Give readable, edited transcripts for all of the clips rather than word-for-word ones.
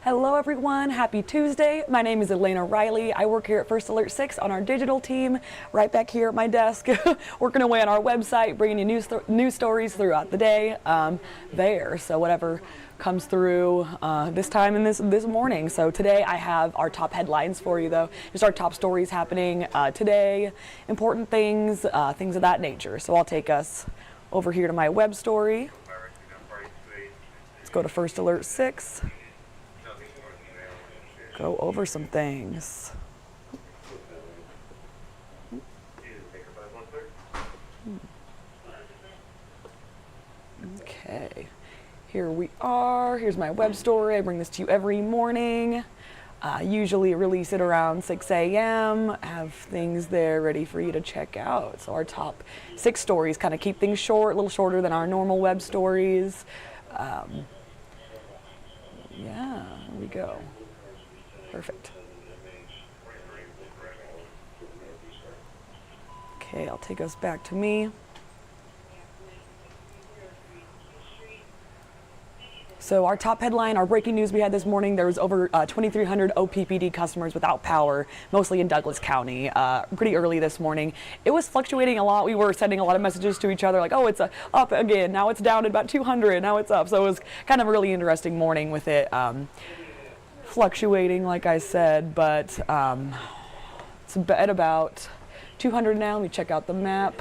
Hello everyone, happy Tuesday. My name is Elena Riley. I work here at First Alert 6 on our digital team, right back here at my desk, working away on our website, bringing you news stories throughout the day there. So whatever comes through this time and this morning. So today I have our top headlines for you though, just our top stories happening today, important things, things of that nature. So I'll take us over here to my web story. Let's go to First Alert 6. Go over some things. Okay, here we are. Here's my web story. I bring this to you every morning. Usually release it around 6 a.m. Have things there ready for you to check out. So our top 6 stories kind of keep things short, a little shorter than our normal web stories. Yeah, here we go. Perfect. Okay, I'll take us back to me. So our top headline, our breaking news we had this morning, there was over 2,300 OPPD customers without power, mostly in Douglas County, pretty early this morning. It was fluctuating a lot. We were sending a lot of messages to each other like, oh, it's up again. Now it's down at about 200. Now it's up. So it was kind of a really interesting morning with it. Fluctuating, like I said, but it's at about 200 now. Let me check out the map.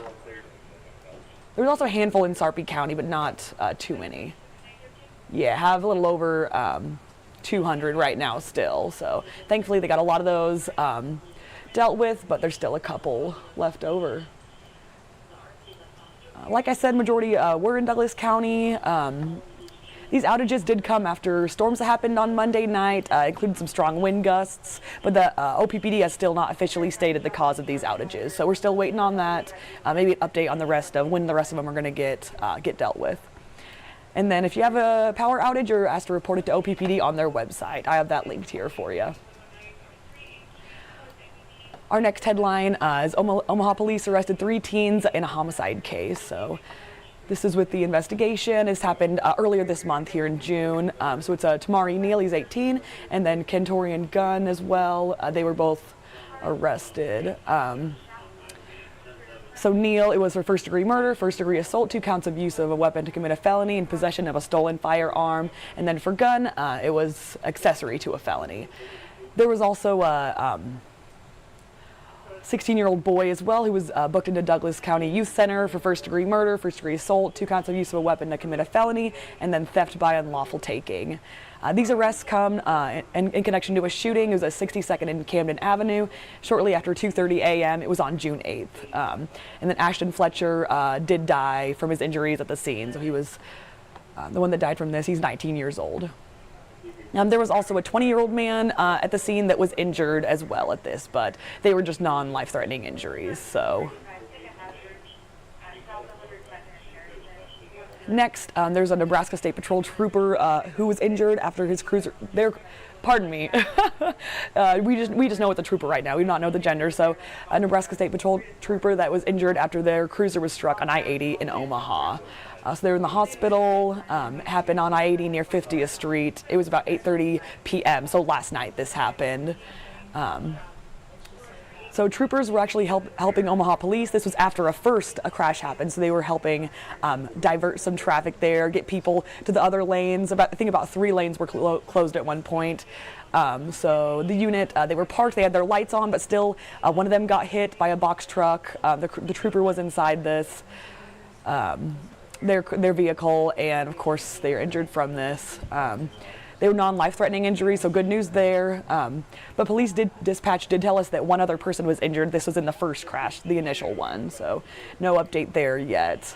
There was also a handful in Sarpy County, but not too many. Yeah, have a little over 200 right now still. So thankfully they got a lot of those dealt with, but there's still a couple left over. Like I said, majority were in Douglas County. These outages did come after storms that happened on Monday night, including some strong wind gusts, but the OPPD has still not officially stated the cause of these outages. So we're still waiting on that, maybe an update on the rest of when the rest of them are going to get dealt with. And then if you have a power outage, you're asked to report it to OPPD on their website. I have that linked here for you. Our next headline is Omaha police arrested 3 teens in a homicide case. So this is with the investigation. This happened earlier this month here in June. So it's Tamari Neal, he's 18, and then Kentorian Gunn as well. They were both arrested. So Neal, it was for first-degree murder, first-degree assault, 2 counts of use of a weapon to commit a felony, and possession of a stolen firearm. And then for Gunn, it was accessory to a felony. There was also a 16-year-old boy as well who was booked into Douglas County Youth Center for first-degree murder, first-degree assault, 2 counts of use of a weapon to commit a felony, and then theft by unlawful taking. These arrests come in connection to a shooting. It was at 62nd and Camden Avenue shortly after 2:30 a.m. It was on June 8th. And then Ashton Fletcher did die from his injuries at the scene. So he was the one that died from this. He's 19 years old. There was also a 20-year-old man at the scene that was injured as well at this, but they were just non-life-threatening injuries. So next, there's a Nebraska State Patrol trooper who was injured after his cruiser. Pardon me. we just know it's a trooper right now. We do not know the gender. So a Nebraska State Patrol trooper that was injured after their cruiser was struck on I-80 in Omaha. So they were in the hospital. Happened on I-80 near 50th Street. It was about 8:30 p.m. So last night this happened. So troopers were actually helping Omaha police. This was after a crash happened, so they were helping divert some traffic there, get people to the other lanes. I think about 3 lanes were closed at one point. So the unit, they were parked, they had their lights on, but still one of them got hit by a box truck. The trooper was inside this, their vehicle, and of course they are injured from this. They were non-life-threatening injuries, so good news there. But police dispatch did tell us that one other person was injured. This was in the first crash, the initial one, so no update there yet.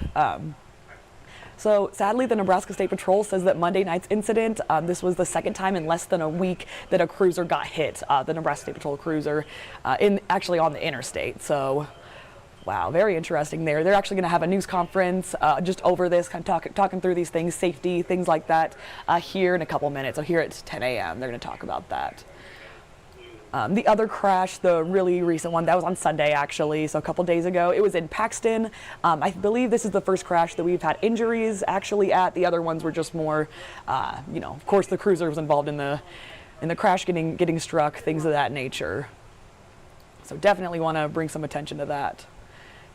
So sadly, the Nebraska State Patrol says that Monday night's incident, this was the second time in less than a week that a cruiser got hit, the Nebraska State Patrol cruiser, actually on the interstate. So wow, very interesting there. They're actually going to have a news conference just over this, kind of talking through these things, safety, things like that, here in a couple minutes. So here at 10 a.m., they're going to talk about that. The other crash, the really recent one, that was on Sunday actually, so a couple days ago. It was in Paxton. I believe this is the first crash that we've had injuries actually at. The other ones were just more, of course the cruiser was involved in the in the crash getting struck, things of that nature. So definitely want to bring some attention to that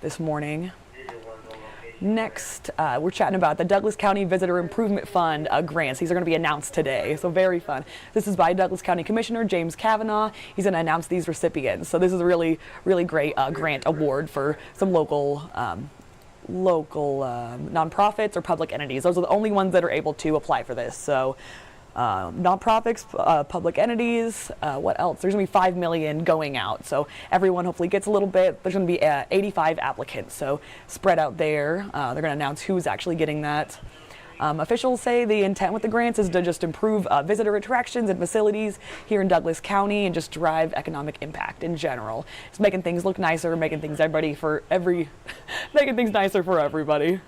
this morning. Next, we're chatting about the Douglas County Visitor Improvement Fund grants. These are going to be announced today, so very fun. This is by Douglas County Commissioner James Kavanaugh. He's going to announce these recipients. So this is a really, really great grant award for some local nonprofits or public entities. Those are the only ones that are able to apply for this. So nonprofits, public entities, what else? There's going to be 5 million going out. So everyone hopefully gets a little bit. There's going to be 85 applicants. So spread out there. They're going to announce who's actually getting that. Officials say the intent with the grants is to just improve visitor attractions and facilities here in Douglas County and just drive economic impact in general. It's making things look nicer, making things making things nicer for everybody.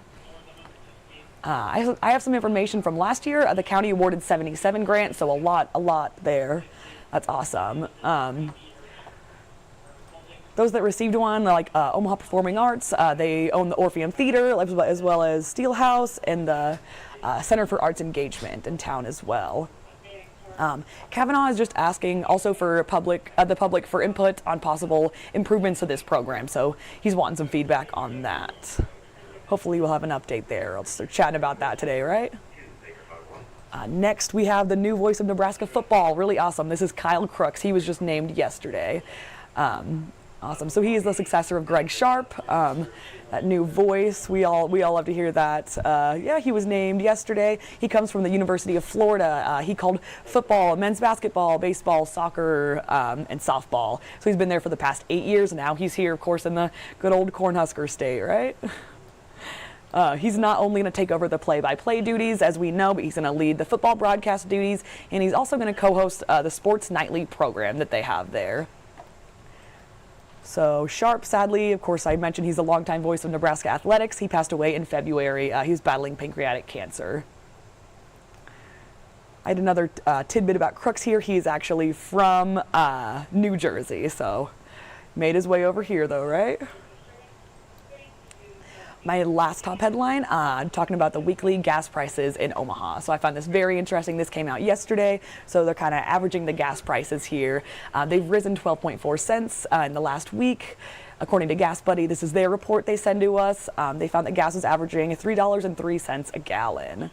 I have some information from last year. The county awarded 77 grants, so a lot there. That's awesome. Those that received one, like Omaha Performing Arts, they own the Orpheum Theater, as well as Steelhouse and the Center for Arts Engagement in town as well. Kavanaugh is just asking also for the public for input on possible improvements to this program, so he's wanting some feedback on that. Hopefully we'll have an update there. I'll start chatting about that today, right? Next, we have the new voice of Nebraska football. Really awesome. This is Kyle Crooks. He was just named yesterday. Awesome. So he is the successor of Greg Sharp. That new voice, we all love to hear that. Yeah, he was named yesterday. He comes from the University of Florida. He called football, men's basketball, baseball, soccer, and softball. So he's been there for the past 8 years. Now he's here, of course, in the good old Cornhusker State, right? He's not only going to take over the play-by-play duties, as we know, but he's going to lead the football broadcast duties, and he's also going to co-host the Sports Nightly program that they have there. So Sharp, sadly, of course, I mentioned he's a longtime voice of Nebraska athletics. He passed away in February. He was battling pancreatic cancer. I had another tidbit about Crooks here. He's actually from New Jersey, so made his way over here, though, right? My last top headline, I'm talking about the weekly gas prices in Omaha. So I found this very interesting. This came out yesterday. So they're kind of averaging the gas prices here. They've risen 12.4 cents in the last week. According to Gas Buddy, this is their report they send to us. They found that gas is averaging $3.03 a gallon.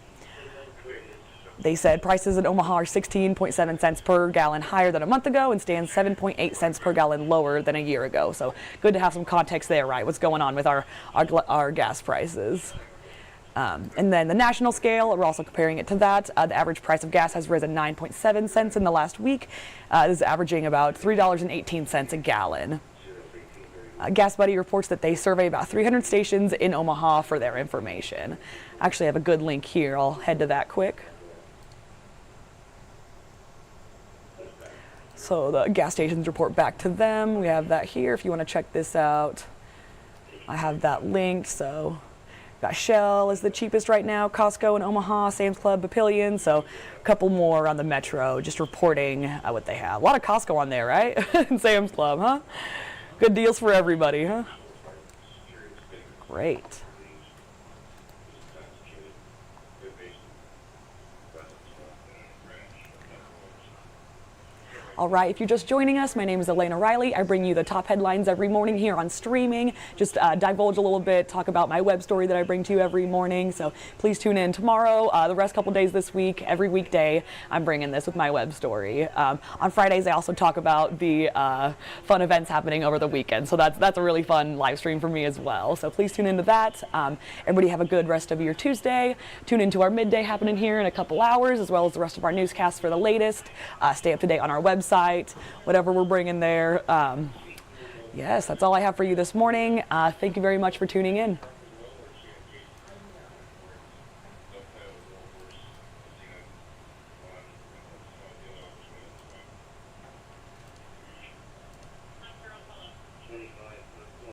They said prices in Omaha are 16.7 cents per gallon higher than a month ago and stand 7.8 cents per gallon lower than a year ago. So good to have some context there, right? What's going on with our gas prices. And then the national scale, we're also comparing it to that. The average price of gas has risen 9.7 cents in the last week. This is averaging about $3.18 a gallon. Gas Buddy reports that they survey about 300 stations in Omaha for their information. Actually, I have a good link here. I'll head to that quick. So the gas stations report back to them. We have that here if you want to check this out. I have that linked. So got Shell is the cheapest right now, Costco in Omaha, Sam's Club, Papillion. So a couple more on the metro just reporting what they have. A lot of Costco on there, right? And Sam's Club, huh? Good deals for everybody, huh? Great. All right, if you're just joining us, my name is Elena Riley. I bring you the top headlines every morning here on streaming. Just divulge a little bit, talk about my web story that I bring to you every morning. So please tune in tomorrow, the rest couple days this week, every weekday. I'm bringing this with my web story. On Fridays, I also talk about the fun events happening over the weekend. So that's a really fun live stream for me as well. So please tune into that. Everybody have a good rest of your Tuesday. Tune into our midday happening here in a couple hours, as well as the rest of our newscasts for the latest. Stay up to date on our website. Whatever we're bringing there. Yes, that's all I have for you this morning. Thank you very much for tuning in.